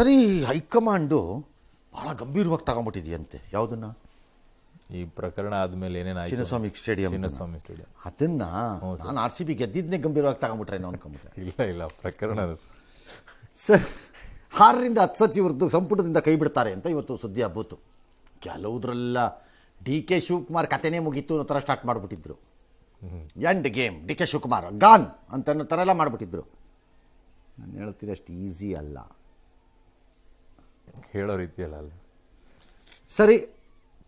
ಸರಿ, ಹೈಕಮಾಂಡು ಭಾಳ ಗಂಭೀರವಾಗಿ ತಗೊಂಬಿಟ್ಟಿದೆಯಂತೆ ಯಾವುದನ್ನ, ಈ ಪ್ರಕರಣ ಆದ್ಮೇಲೆ ಏನೇನಾಯ್ತು, ಚಿನ್ನಸ್ವಾಮಿ ಸ್ಟೇಡಿಯಂ ಅದನ್ನ ನಾನು RCB ಗೆದ್ದಿದ್ದನ್ನೇ ಗಂಭೀರವಾಗಿ ತಗೊಂಬಿಟ್ರೆ ಅನ್ಕೊಂಬಿಟ್ರೆ. ಇಲ್ಲ ಪ್ರಕರಣ ಸರ್ 6ರಿಂದ 10 ಸಚಿವರದ್ದು ಸಂಪುಟದಿಂದ ಕೈ ಬಿಡ್ತಾರೆ ಅಂತ ಇವತ್ತು ಸುದ್ದಿ ಹಬ್ಬತ್ತು. ಕೆಲವುದ್ರೆಲ್ಲ DK ಶಿವಕುಮಾರ್ ಕತೆನೇ ಮುಗೀತು ಅನ್ನೋ ಥರ ಸ್ಟಾರ್ಟ್ ಮಾಡಿಬಿಟ್ಟಿದ್ರು. End game, DK Shivakumar gone ಅಂತ ಅನ್ನೋ ಥರ ಎಲ್ಲ ಮಾಡಿಬಿಟ್ಟಿದ್ರು. ನಾನು ಹೇಳ್ತೀನಿ ಅಷ್ಟು ಈಸಿ ಅಲ್ಲ, ಹೇಳೋ ರೀತಿಯಲ್ಲ ಅಲ್ಲ. ಸರಿ,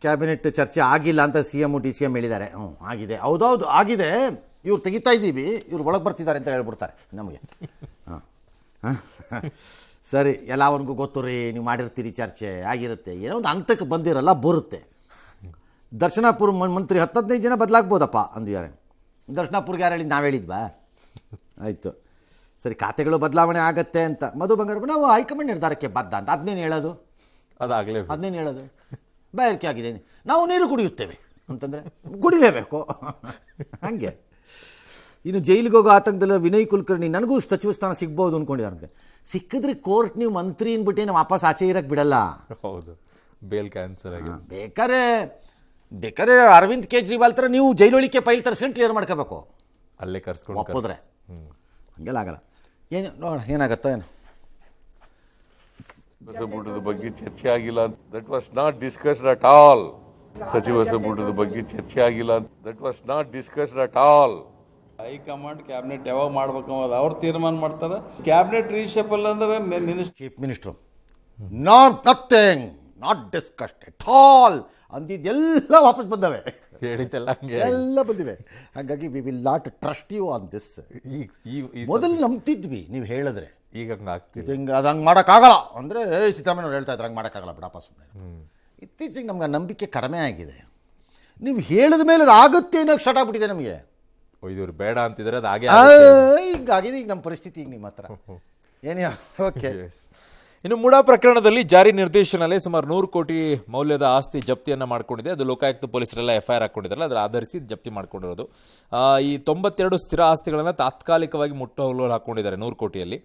ಕ್ಯಾಬಿನೆಟ್ ಚರ್ಚೆ ಆಗಿಲ್ಲ ಅಂತ CM DCM ಹೇಳಿದ್ದಾರೆ. ಆಗಿದೆ, ಹೌದೌದು ಆಗಿದೆ, ಇವ್ರು ತೆಗಿತಾ ಇದ್ದೀವಿ, ಇವ್ರು ಒಳಗೆ ಬರ್ತಿದ್ದಾರೆ ಅಂತ ಹೇಳ್ಬಿಡ್ತಾರೆ ನಮಗೆ. ಸರಿ, ಎಲ್ಲವನಿಗೂ ಗೊತ್ತು ರೀ, ನೀವು ಮಾಡಿರ್ತೀರಿ, ಚರ್ಚೆ ಆಗಿರುತ್ತೆ, ಏನೋ ಒಂದು ಹಂತಕ್ಕೆ ಬಂದಿರಲ್ಲ, ಬರುತ್ತೆ. ದರ್ಶನಾಪುರ ಮಂತ್ರಿ 10-15 ಜನ ಬದಲಾಗ್ಬೋದಪ್ಪ ಅಂದಿದ್ದಾರೆ. ದರ್ಶನಾಪುರ್ಗೆ ಯಾರು ಹೇಳಿದ್ದು? ನಾವು ಹೇಳಿದ್ವಾ? ಆಯಿತು, ಸರಿ, ಖಾತೆಗಳು ಬದಲಾವಣೆ ಆಗತ್ತೆ ಅಂತ ಮಧು ಬಂಗಾರಪ್ಪ ನಾವು ಹೈಕಮಾಂಡ್ ನಿರ್ಧಾರಕ್ಕೆ ಬದ್ಧ ಅಂತ ಅದನ್ನೇನು ಹೇಳೋದು, ಅದನ್ನೇನು ಹೇಳೋದು, ಬಾಯಾರಿಕೆ ಆಗಿದೆ, ನಾವು ನೀರು ಕುಡಿಯುತ್ತೇವೆ ಅಂತಂದರೆ ಕುಡಿಲೇಬೇಕು ಹಾಗೆ. ಇನ್ನು ಜೈಲಿಗೆ ಹೋಗೋ ಆತಂಕದಲ್ಲಿ ವಿನಯ್ ಕುಲಕರ್ಣಿ ನನಗೂ ಸಚಿವ ಸ್ಥಾನ ಸಿಗ್ಬೋದು ಅಂದ್ಕೊಂಡಿದ್ದಾರಂತೆ. ಸಿಕ್ಕಿದ್ರೆ ಕೋರ್ಟ್ ನೀವು ಮಂತ್ರಿ ಅಂದ್ಬಿಟ್ಟು ನಾವು ವಾಪಸ್ ಆಚೆ ಇರಕ್ಕೆ ಬಿಡಲ್ಲ. ಹೌದು, ಬೇಲ್ ಕ್ಯಾನ್ಸಲ್ ಆಗಿದೆ. ಬೇಕಾರೆ ಅರವಿಂದ್ ಕೇಜ್ರಿವಾಲ್ ಥರ ನೀವು ಜೈಲೊಳಿಕೆ ಫೈಲ್ ತರಿಸ್ಕೊಂಡು ಕ್ಲಿಯರ್ ಮಾಡ್ಕೋಬೇಕು, ಅಲ್ಲೇ ಕರ್ಸ್ಕೊಂಡು ಒಪ್ಪಿದ್ರೆ. ಹಂಗೆಲ್ಲ ಆಗಲ್ಲ, ಏನು ನೋಡ ಏನಾಗತ್ತೋ ಏನು. ಸಂಪುಟದ ಬಗ್ಗೆ ಚರ್ಚೆ ಆಗಿಲ್ಲ, that was not discussed at all. ಸಚಿವ ಸಂಪುಟದ ಬಗ್ಗೆ ಚರ್ಚೆ ಆಗಿಲ್ಲ, that was not discussed at all. High command cabinet ಯಾವಾಗ ಮಾಡ್ಬೇಕು ಅನ್ನೋದು ಅವ್ರು ತೀರ್ಮಾನ ಮಾಡ್ತಾರೆ. ಕ್ಯಾಬಿನೆಟ್ ರೀಶಫಲ್ ಅಂದ್ರೆ chief minister nothing not discussed at all ಅಂದಿದ್ದೆಲ್ಲ ವಾಪಸ್ ಬಂದವೆ, ಎಲ್ಲ ಬಂದಿವೆ. ಹಾಗಾಗಿ we will not trust you on this. ಮೊದಲು ನಂಬ್ತಿದ್ವಿ ನೀವು ಹೇಳಿದ್ರೆ, ಈಗ ಹಿಂಗೆ ಅದು ಹಂಗೆ ಮಾಡೋಕ್ಕಾಗಲ್ಲ ಅಂದರೆ ಸಿದ್ದರಾಮಯ್ಯವ್ರು ಹೇಳ್ತಾ ಇದ್ರು, ಹಂಗೆ ಮಾಡೋಕ್ಕಾಗಲ್ಲ ಬಿಡಪ್ಪ ಸುಮ್ಮನೆ. ಇತ್ತೀಚೆಗೆ ನಮ್ಗೆ ನಂಬಿಕೆ ಕಡಿಮೆ ಆಗಿದೆ. ನೀವು ಹೇಳಿದ ಮೇಲೆ ಅದು ಆಗುತ್ತೆ ಅನ್ನೋಕ್ಕೆ ಸ್ಟಾರ್ಟ್ ಆಗ್ಬಿಟ್ಟಿದೆ ನಮಗೆ. ಇವ್ರು ಬೇಡ ಅಂತಿದ್ರೆ ಅದು ಹಾಗೆ ಹಿಂಗಾಗಿದೆ ಈಗ ನಮ್ಮ ಪರಿಸ್ಥಿತಿ. ಈಗ ನಿಮ್ಮ ಹತ್ರ ಏನೇ ಓಕೆ. ಇನ್ನು ಮುಡಾ ಪ್ರಕರಣದಲ್ಲಿ ಜಾರಿ ನಿರ್ದೇಶನಾಲಯ ಸುಮಾರು 100 ಕೋಟಿ ಮೌಲ್ಯದ ಆಸ್ತಿ ಜಪ್ತಿಯನ್ನು ಮಾಡ್ಕೊಂಡಿದೆ. ಅದು ಲೋಕಾಯುಕ್ತ ಪೊಲೀಸರೆಲ್ಲ FIR ಹಾಕೊಂಡಿದ್ದಾರಲ್ಲ, ಅದರ ಆಧರಿಸಿ ಜಪ್ತಿ ಮಾಡ್ಕೊಂಡಿರೋದು. ಈ 92 ಸ್ಥಿರ ಆಸ್ತಿಗಳನ್ನು ತಾತ್ಕಾಲಿಕವಾಗಿ ಮುಟ್ಟುಗೋಲು ಹಾಕೊಂಡಿದ್ದಾರೆ. 100 ಕೋಟಿಯಲ್ಲಿ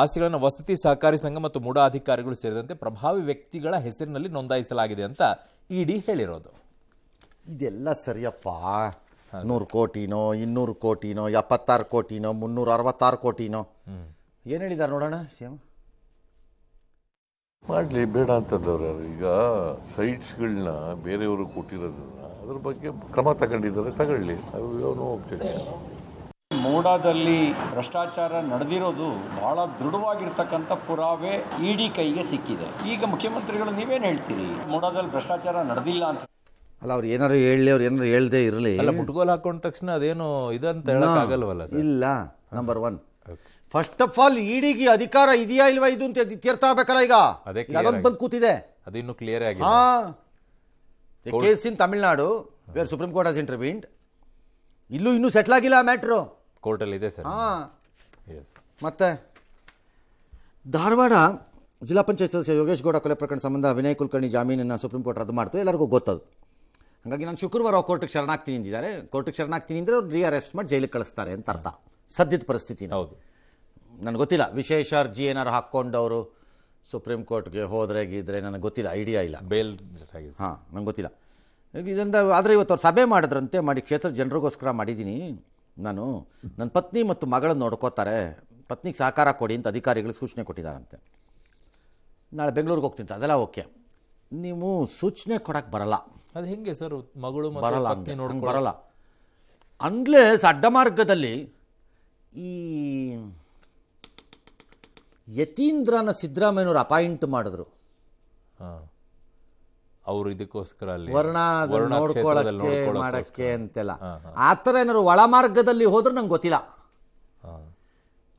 ಆಸ್ತಿಗಳನ್ನು ವಸತಿ ಸಹಕಾರಿ ಸಂಘ ಮತ್ತು ಮುಡಾ ಅಧಿಕಾರಿಗಳು ಸೇರಿದಂತೆ ಪ್ರಭಾವಿ ವ್ಯಕ್ತಿಗಳ ಹೆಸರಿನಲ್ಲಿ ನೋಂದಾಯಿಸಲಾಗಿದೆ ಅಂತ ED ಹೇಳಿರೋದು. ಇದೆಲ್ಲ ಸರಿಯಪ್ಪ. 100 ಕೋಟಿನೋ 200 ಕೋಟಿನೋ 76 ಕೋಟಿನೋ 366 ಕೋಟಿನೋ ಏನು ಹೇಳಿದ್ದಾರೆ ನೋಡೋಣ. ಮಾಡಲಿ, ಬೇಡ ಅಂತಂದವ್ರು ಯಾರು? ಈಗ ಸೈಟ್ಸ್ಗಳನ್ನ ಬೇರೆಯವರು ಕೊಟ್ಟಿರೋದನ್ನ ಅದ್ರ ಬಗ್ಗೆ ಕ್ರಮ ತಗೊಂಡಿದ್ದಾರೆ, ತಗೊಳ್ಳಿ, ಅದು ಒಬ್ಜೆಕ್ಷನ್. ಮೂಡಾದಲ್ಲಿ ಭ್ರಷ್ಟಾಚಾರ ನಡೆದಿರೋದು ಬಹಳ ದೃಢವಾಗಿರ್ತಕ್ಕಂಥ ಪುರಾವೆ ED ಕೈಗೆ ಸಿಕ್ಕಿದೆ. ಈಗ ಮುಖ್ಯಮಂತ್ರಿಗಳು ನೀವೇನು ಹೇಳ್ತೀರಿ? ಮೂಡಾದಲ್ಲಿ ಭ್ರಷ್ಟಾಚಾರ ನಡೆದಿಲ್ಲ ಅಂತ ಅಲ್ಲ, ಅವ್ರು ಏನಾರು ಹೇಳಲಿ, ಅವ್ರು ಏನಾರು ಹೇಳ್ದೇ ಇರಲಿ, ಅಲ್ಲ ಮುಟ್ಗೋಲ್ ಹಾಕೊಂಡ ತಕ್ಷಣ ಅದೇನು ಇದಂತ ಹೇಳಕ್ಕಾಗಲ್ವಲ್ಲ ಸರ್? ಇಲ್ಲ. ನಂಬರ್ 1, ಫಸ್ಟ್ ಆಫ್ ಆಲ್ EDಗೆ ಅಧಿಕಾರ ಇದೆಯಾ ಇಲ್ವಾ ಇದು ಅಂತ ತೀರ್ಥ ಆಗಬೇಕಲ್ಲ. ಈಗ ಅದೊಂದು ಬಂದು ಕೂತಿದೆ, ಅದು ಇನ್ನೂ ಕ್ಲಿಯರ್ ಆಗಿದೆ. Case in Tamil Nadu where supreme court has intervened. ಇನ್ನೂ ಸೆಟ್ಲ್ ಆಗಿಲ್ಲ ಆ ಮ್ಯಾಟ್ರು, ಕೋರ್ಟಲ್ಲಿ ಇದೆ ಸರ್. ಮತ್ತೆ ಧಾರವಾಡ ಜಿಲ್ಲಾ ಪಂಚಾಯತ್ ಸದಸ್ಯ ಯೋಗೇಶ್ ಗೌಡ ಕೊಲೆ ಪ್ರಕರಣ ಸಂಬಂಧ ವಿನಯ್ ಕುಲಕರ್ಣಿ ಜಾಮೀನನ್ನು ಸುಪ್ರೀಂ ಕೋರ್ಟ್ ರದ್ದು ಮಾಡ್ತು, ಎಲ್ಲರಿಗೂ ಗೊತ್ತದು. ಹಾಗಾಗಿ ನಾನು ಶುಕ್ರವಾರ ಕೋರ್ಟಿಗೆ ಶರಣಾಗ್ತೀನಿ ಅಂದಿದ್ದಾರೆ. ಕೋರ್ಟಿಗೆ ಶರಣಾಗ್ತೀನಿ ಅಂದರೆ ಅವ್ರು ರೀಅರೆಸ್ಟ್ ಮಾಡಿ ಜೈಲಿಗೆ ಕಳಿಸ್ತಾರೆ ಅಂತ ಅರ್ಥ. ಸದ್ಯದ ಪರಿಸ್ಥಿತಿ ಹೌದು, ನನಗೆ ಗೊತ್ತಿಲ್ಲ. ವಿಶೇಷ ಅರ್ಜಿ ಏನಾರು ಹಾಕ್ಕೊಂಡವರು ಸುಪ್ರೀಂ ಕೋರ್ಟ್ಗೆ ಹೋದ್ರೆ ಗೀದ್ರೆ ನನಗೆ ಗೊತ್ತಿಲ್ಲ, ಐಡಿಯಾ ಇಲ್ಲ. ಬೇಲ್ ನಂಗೆ ಗೊತ್ತಿಲ್ಲ ಇದರಿಂದ. ಆದರೆ ಇವತ್ತು ಅವ್ರು ಸಭೆ ಮಾಡಿದ್ರಂತೆ, ಮಾಡಿ ಕ್ಷೇತ್ರದ ಜನರಿಗೋಸ್ಕರ ಮಾಡಿದ್ದೀನಿ ನಾನು, ನನ್ನ ಪತ್ನಿ ಮತ್ತು ಮಗಳನ್ನು ನೋಡ್ಕೋತಾರೆ, ಪತ್ನಿಗೆ ಸಹಕಾರ ಕೊಡಿ ಅಂತ ಅಧಿಕಾರಿಗಳಿಗೆ ಸೂಚನೆ ಕೊಟ್ಟಿದ್ದಾರಂತೆ. ನಾಳೆ ಬೆಂಗಳೂರಿಗೆ ಹೋಗ್ತೀನಿ, ಅದೆಲ್ಲ ಓಕೆ. ನೀವು ಸೂಚನೆ ಕೊಡೋಕ್ಕೆ ಬರಲ್ಲ. ಅದು ಹೆಂಗೆ ಸರ್? ಮಗಳು ಬರಲ್ಲ, ಬರಲ್ಲ. ಅನ್ಲೆಸ್ ಅಡ್ಡ ಮಾರ್ಗದಲ್ಲಿ ಈ ಯತೀಂದ್ರನ ಸಿದ್ದರಾಮಯ್ಯನವರು ಅಪಾಯಿಂಟ್ ಮಾಡಿದ್ರು, ಅವರು ಇದಕ್ಕೋಸ್ಕರ ಅಲ್ಲಿ ವರ್ಣ ನೋಡ್ಕೊಳ್ಳಕ್ಕೆ ಮಾಡಕ್ಕೆ ಅಂತೆಲ್ಲ. ಆ ಥರ ಏನಾದ್ರು ಒಳ ಮಾರ್ಗದಲ್ಲಿ ಹೋದ್ರೆ ನಂಗೆ ಗೊತ್ತಿಲ್ಲ.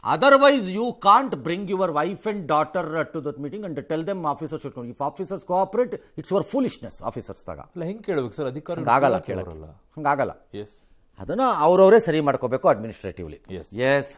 Otherwise, you can't bring your wife and daughter to that meeting and tell them officers should come. If officers cooperate, it's your foolishness. Officers ತಾಗ ಅಲ್ಲ, ಹೆಂಗೆ ಕೇಳಬೇಕು ಸರ್? ಅಧಿಕಾರಿ ಆಗಲ್ಲ, ಕೇಳಲ್ಲ, ಹಂಗಾಗಲ್ಲ. ಎಸ್, ಅದನ್ನು ಅವರವರೇ ಸರಿ ಮಾಡ್ಕೋಬೇಕು ಅಡ್ಮಿನಿಸ್ಟ್ರೇಟಿವ್ಲಿ. ಎಸ್